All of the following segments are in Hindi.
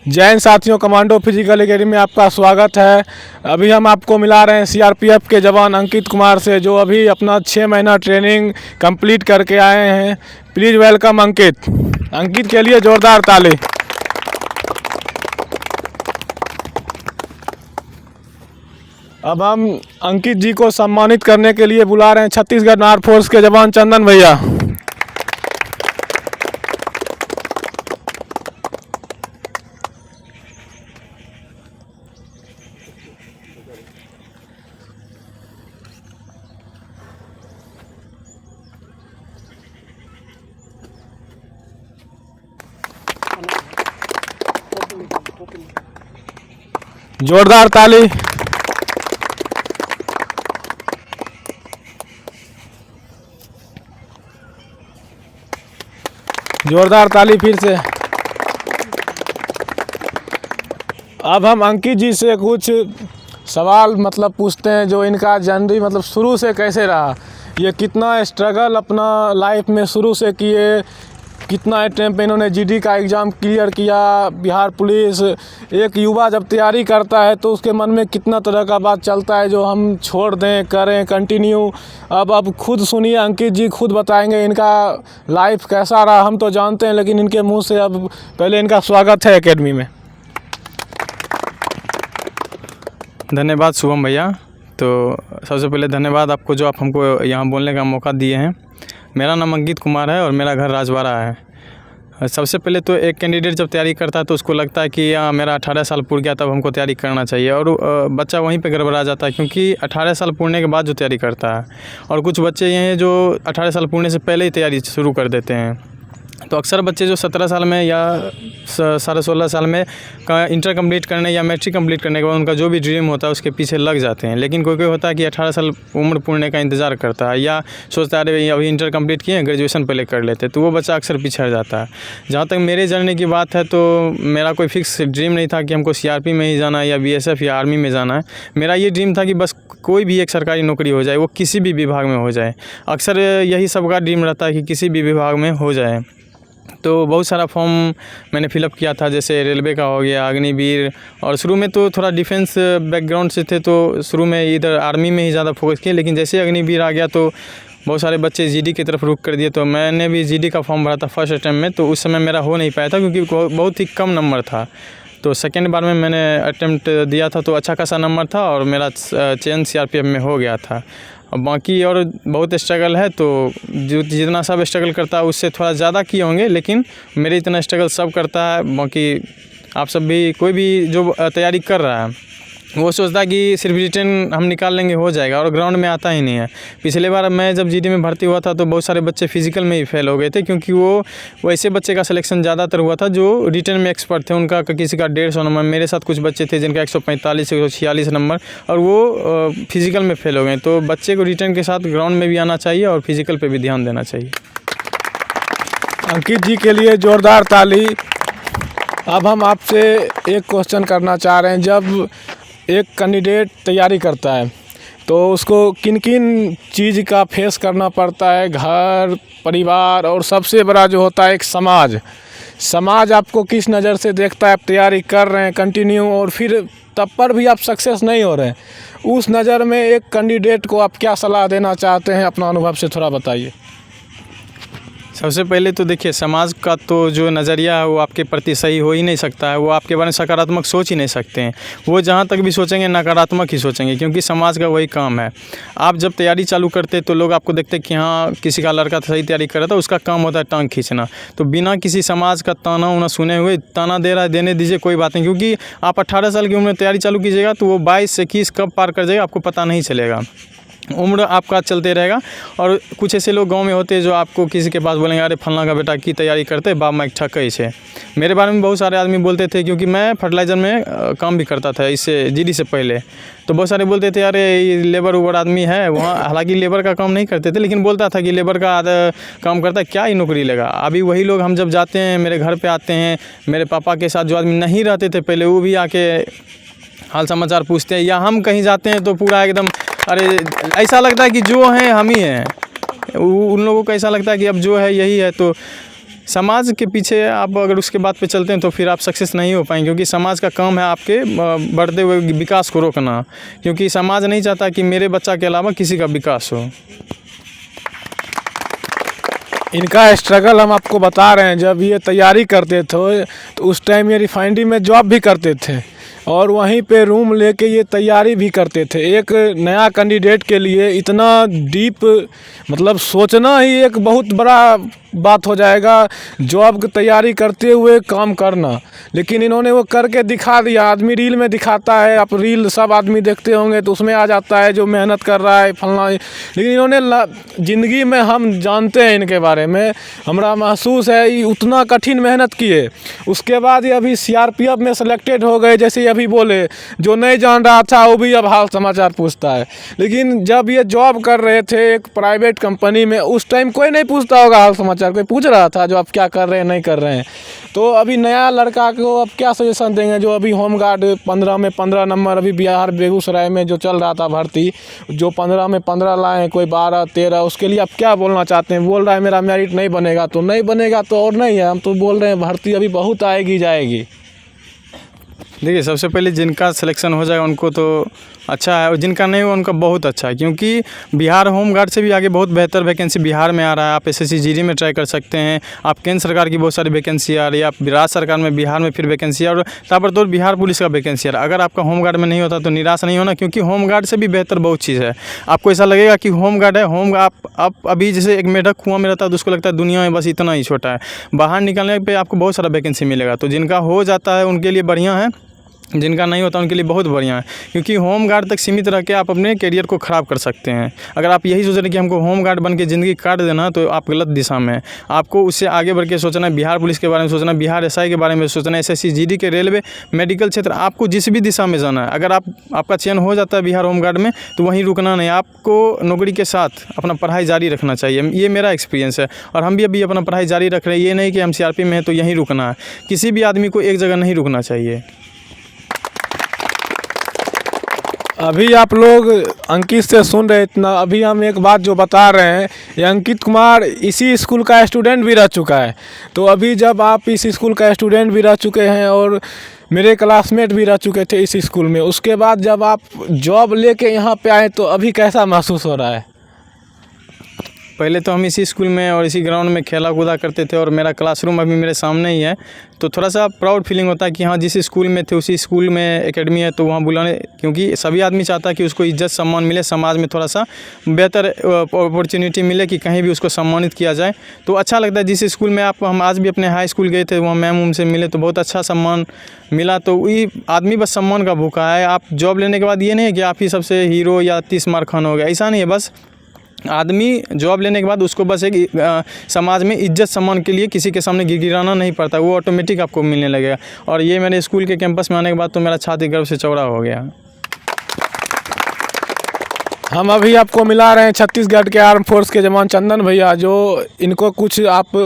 जय हिंद साथियों, कमांडो फिजिकल एकेडमी में आपका स्वागत है। अभी हम आपको मिला रहे हैं सीआरपीएफ के जवान अंकित कुमार से, जो अभी अपना 6 महीना ट्रेनिंग कंप्लीट करके आए हैं। प्लीज़ वेलकम अंकित। अंकित के लिए ज़ोरदार ताली। अब हम अंकित जी को सम्मानित करने के लिए बुला रहे हैं छत्तीसगढ़ आर्म फोर्स के जवान चंदन भैया। जोरदार ताली। जोरदार ताली फिर से। अब हम अंकित जी से कुछ सवाल पूछते हैं, जो इनका जर्नी शुरू से कैसे रहा, ये कितना स्ट्रगल अपना लाइफ में शुरू से किए, कितना टाइम पे इन्होंने जीडी का एग्ज़ाम क्लियर किया। बिहार पुलिस, एक युवा जब तैयारी करता है तो उसके मन में कितना तरह का बात चलता है जो हम छोड़ दें, करें कंटिन्यू। अब खुद सुनिए, अंकित जी खुद बताएंगे इनका लाइफ कैसा रहा। हम तो जानते हैं, लेकिन इनके मुंह से अब पहले इनका स्वागत है एकेडमी में। धन्यवाद शुभम भैया। तो सबसे पहले धन्यवाद आपको, जो आप हमको यहाँ बोलने का मौका दिए हैं। मेरा नाम अंकित कुमार है और मेरा घर राजवाड़ा है। सबसे पहले तो एक कैंडिडेट जब तैयारी करता है तो उसको लगता है कि मेरा 18 साल पूर गया, तब हमको तैयारी करना चाहिए, और बच्चा वहीं पे गड़बड़ा जाता है, क्योंकि 18 साल पूरने के बाद जो तैयारी करता है। और कुछ बच्चे ये हैं जो 18 साल पूरने से पहले ही तैयारी शुरू कर देते हैं। तो अक्सर बच्चे जो 17 साल में या 16.5 साल में इंटर कंप्लीट करने या मैट्रिक कंप्लीट करने के बाद उनका जो भी ड्रीम होता है उसके पीछे लग जाते हैं। लेकिन कोई होता है कि 18 साल उम्र पूरने का इंतज़ार करता है, या सोचता है अरे अभी इंटर कंप्लीट किए, ग्रेजुएशन पहले कर लेते, तो वो बच्चा अक्सर पिछड़ जाता है। जहाँ तक मेरे जर्नी की बात है, तो मेरा कोई फिक्स ड्रीम नहीं था कि हमको सीआरपी में ही जाना है या बीएसएफ या आर्मी में जाना है। मेरा ये ड्रीम था कि बस कोई भी एक सरकारी नौकरी हो जाए, वो किसी भी विभाग में हो जाए। अक्सर यही सबका ड्रीम रहता है कि किसी भी विभाग में हो जाए। तो बहुत सारा फॉर्म मैंने फिलअप किया था, जैसे रेलवे का हो गया, अग्निवीर, और शुरू में तो थोड़ा डिफेंस बैकग्राउंड से थे, तो शुरू में इधर आर्मी में ही ज़्यादा फोकस किया। लेकिन जैसे अग्निवीर आ गया तो बहुत सारे बच्चे जीडी की तरफ रुख कर दिए, तो मैंने भी जीडी का फॉर्म भरा था फर्स्ट अटैम्प्ट में। तो उस समय मेरा हो नहीं पाया था, क्योंकि बहुत ही कम नंबर था। तो सेकेंड बार में मैंने अटैम्प्ट दिया था तो अच्छा खासा नंबर था, और मेरा चयन सीआरपीएफ में हो गया था। अब बाकी और बहुत स्ट्रगल है, तो जितना सब स्ट्रगल करता है उससे थोड़ा ज़्यादा किए होंगे, लेकिन मेरे इतना स्ट्रगल सब करता है। बाकी आप सब भी, कोई भी जो तैयारी कर रहा है वो सोचता है कि सिर्फ रिटन हम निकाल लेंगे हो जाएगा, और ग्राउंड में आता ही नहीं है। पिछले बार मैं जब जीडी में भर्ती हुआ था तो बहुत सारे बच्चे फिजिकल में ही फेल हो गए थे, क्योंकि वो वैसे बच्चे का सिलेक्शन ज़्यादातर हुआ था जो रिटन में एक्सपर्ट थे। उनका किसी का 150 नंबर, मेरे साथ कुछ बच्चे थे जिनका 145 146 नंबर, और वो फिजिकल में फेल हो गए। तो बच्चे को रिटन के साथ ग्राउंड में भी आना चाहिए और फिजिकल पर भी ध्यान देना चाहिए। अंकित जी के लिए ज़ोरदार ताली। अब हम आपसे एक क्वेश्चन करना चाह रहे हैं। जब एक कैंडिडेट तैयारी करता है तो उसको किन किन चीज़ का फेस करना पड़ता है, घर, परिवार, और सबसे बड़ा जो होता है एक समाज आपको किस नज़र से देखता है। आप तैयारी कर रहे हैं कंटिन्यू, और फिर तब पर भी आप सक्सेस नहीं हो रहे हैं, उस नज़र में एक कैंडिडेट को आप क्या सलाह देना चाहते हैं? अपना अनुभव से थोड़ा बताइए। सबसे पहले तो देखिए, समाज का तो जो नज़रिया है वो आपके प्रति सही हो ही नहीं सकता है। वो आपके बारे में सकारात्मक सोच ही नहीं सकते हैं। वो जहाँ तक भी सोचेंगे नकारात्मक ही सोचेंगे, क्योंकि समाज का वही काम है। आप जब तैयारी चालू करते तो लोग आपको देखते कि हाँ किसी का लड़का सही तैयारी कर रहा था, उसका काम होता है टांग खींचना। तो बिना किसी समाज का ताना उना सुने हुए, ताना दे रहा है देने दीजिए, कोई बात नहीं, क्योंकि आप 18 साल की उम्र में तैयारी चालू कीजिएगा तो वो 22 से 21 कब पार कर जाएगा आपको पता नहीं चलेगा। उम्र आपका चलते रहेगा। और कुछ ऐसे लोग गांव में होते हैं जो आपको किसी के पास बोलेंगे अरे फलना का बेटा की तैयारी करते बाप माइक ठक्का इसे। मेरे बारे में बहुत सारे आदमी बोलते थे, क्योंकि मैं फर्टिलाइज़र में काम भी करता था इससे जीडी से पहले। तो बहुत सारे बोलते थे अरे ये लेबर उबर आदमी है वहाँ, हालांकि लेबर का काम नहीं करते थे, लेकिन बोलता था कि लेबर का काम करता है, क्या ही नौकरी लेगा। अभी वही लोग हम जब जाते हैं, मेरे घर पर आते हैं, मेरे पापा के साथ जो आदमी नहीं रहते थे पहले, वो भी आके हाल समाचार पूछते हैं, या हम कहीं जाते हैं तो पूरा एकदम अरे ऐसा लगता है कि जो है हम ही हैं। उन लोगों को ऐसा लगता है कि अब जो है यही है। तो समाज के पीछे आप अगर उसके बात पे चलते हैं तो फिर आप सक्सेस नहीं हो पाएंगे, क्योंकि समाज का काम है आपके बढ़ते हुए विकास को रोकना, क्योंकि समाज नहीं चाहता कि मेरे बच्चा के अलावा किसी का विकास हो। इनका स्ट्रगल हम आपको बता रहे हैं। जब ये तैयारी करते थे तो उस टाइम ये रिफाइनरी में जॉब भी करते थे और वहीं पे रूम लेके ये तैयारी भी करते थे। एक नया कैंडिडेट के लिए इतना डीप मतलब सोचना ही एक बहुत बड़ा बात हो जाएगा, जॉब की तैयारी करते हुए काम करना। लेकिन इन्होंने वो करके दिखा दिया। आदमी रील में दिखाता है, आप रील सब आदमी देखते होंगे तो उसमें आ जाता है जो मेहनत कर रहा है फलना, लेकिन इन्होंने ज़िंदगी में हम जानते हैं इनके बारे में, हमारा महसूस है ये उतना कठिन मेहनत किए। उसके बाद ये अभी CRPF में सेलेक्टेड हो गए। जैसे अभी बोले, जो नहीं जान रहा था वो भी अब हाल समाचार पूछता है। लेकिन जब ये जॉब कर रहे थे एक प्राइवेट कंपनी में, उस टाइम कोई नहीं पूछता होगा हाल समाचार, कोई पूछ रहा था जो आप क्या कर रहे हैं नहीं कर रहे हैं। तो अभी नया लड़का को अब क्या सजेशन देंगे, जो अभी होमगार्ड 15 में 15 नंबर अभी बिहार बेगूसराय में जो चल रहा था भर्ती, जो 15 में 15 लाए हैं, कोई 12 13, उसके लिए आप क्या बोलना चाहते हैं? बोल रहा है मेरा मेरिट नहीं बनेगा, तो नहीं बनेगा तो और नहीं है, हम तो बोल रहे हैं भर्ती अभी बहुत आएगी जाएगी। देखिए, सबसे पहले जिनका सिलेक्शन हो जाएगा उनको तो अच्छा है, और जिनका नहीं हो उनका बहुत अच्छा है, क्योंकि बिहार होमगार्ड से भी आगे बहुत बेहतर वैकेंसी बिहार में आ रहा है। आप SSC GD में ट्राई कर सकते हैं, आप केंद्र सरकार की बहुत सारी वैकेंसी आ रही है, आप राज्य सरकार में बिहार में फिर वैकेंसी और ताबड़तोड़ बिहार पुलिस का वैकेंसी आ रहा है। अगर आपका होमगार्ड में नहीं होता तो निराश नहीं होना, क्योंकि होमगार्ड से भी बेहतर बहुत चीज़ है। आपको ऐसा लगेगा कि होमगार्ड है, आप अभी जैसे एक मेढक कुआं में रहता है तो उसको लगता है दुनिया में बस इतना ही छोटा है, बाहर निकलने पर आपको बहुत सारा वैकेंसी मिलेगा। तो जिनका हो जाता है उनके लिए बढ़िया है, जिनका नहीं होता उनके लिए बहुत बढ़िया है, क्योंकि होम गार्ड तक सीमित रह के आप अपने करियर को ख़राब कर सकते हैं। अगर आप यही सोच रहे हैं कि हमको होम गार्ड बन के ज़िंदगी काट देना, तो आप गलत दिशा में हैं। आपको उससे आगे बढ़ के सोचना है, बिहार पुलिस के बारे में सोचना है, बिहार SI के बारे में सोचना है, SSC GD के, रेलवे, मेडिकल क्षेत्र, आपको जिस भी दिशा में जाना है। अगर आपका चयन हो जाता है बिहार होम गार्ड में तो वहीं रुकना नहीं, आपको नौकरी के साथ अपना पढ़ाई जारी रखना चाहिए। ये मेरा एक्सपीरियंस है और हम भी अभी अपना पढ़ाई जारी रख रहे हैं। ये नहीं कि हम CRP में हैं तो यहीं रुकना है। किसी भी आदमी को एक जगह नहीं रुकना चाहिए। अभी आप लोग अंकित से सुन रहे इतना, अभी हम एक बात जो बता रहे हैं, ये अंकित कुमार इसी स्कूल का स्टूडेंट भी रह चुका है। तो अभी जब आप इस स्कूल का स्टूडेंट भी रह चुके हैं और मेरे क्लासमेट भी रह चुके थे इस स्कूल में, उसके बाद जब आप जॉब लेके यहाँ पे आए तो अभी कैसा महसूस हो रहा है? पहले तो हम इसी स्कूल में और इसी ग्राउंड में खेला कूदा करते थे और मेरा क्लासरूम अभी मेरे सामने ही है, तो थोड़ा सा प्राउड फीलिंग होता है कि हाँ, जिस स्कूल में थे उसी स्कूल में एकेडमी है तो वहाँ बुलाने, क्योंकि सभी आदमी चाहता है कि उसको इज्जत सम्मान मिले, समाज में थोड़ा सा बेहतर अपॉर्चुनिटी मिले कि कहीं भी उसको सम्मानित किया जाए। तो अच्छा लगता है। जिस स्कूल में हम आज भी अपने हाई स्कूल गए थे, वहाँ मैम उनसे मिले तो बहुत अच्छा सम्मान मिला। तो ये आदमी बस सम्मान का भूखा है। आप जॉब लेने के बाद ये नहीं है कि आप ही सबसे हीरो या 30 मार खान हो गया, ऐसा नहीं है। बस आदमी जॉब लेने के बाद उसको बस एक समाज में इज्जत सम्मान के लिए किसी के सामने गिड़गिड़ाना नहीं पड़ता, वो ऑटोमेटिक आपको मिलने लगेगा। और ये मेरे स्कूल के कैंपस में आने के बाद तो मेरा छाती गर्व से चौड़ा हो गया। हम अभी आपको मिला रहे हैं छत्तीसगढ़ के आर्म फोर्स के जवान चंदन भैया, जो इनको कुछ आप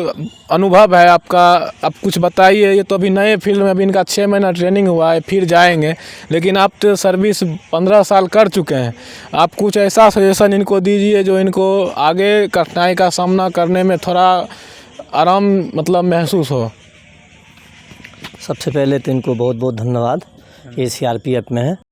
अनुभव है आपका, आप कुछ बताइए। ये तो अभी नए फील्ड में, अभी इनका 6 महीना ट्रेनिंग हुआ है, फिर जाएंगे, लेकिन आप तो सर्विस 15 साल कर चुके हैं। आप कुछ ऐसा सजेशन इनको दीजिए जो इनको आगे कठिनाई का सामना करने में थोड़ा आराम मतलब महसूस हो। सबसे पहले तो इनको बहुत बहुत धन्यवाद। ये CRPF में है।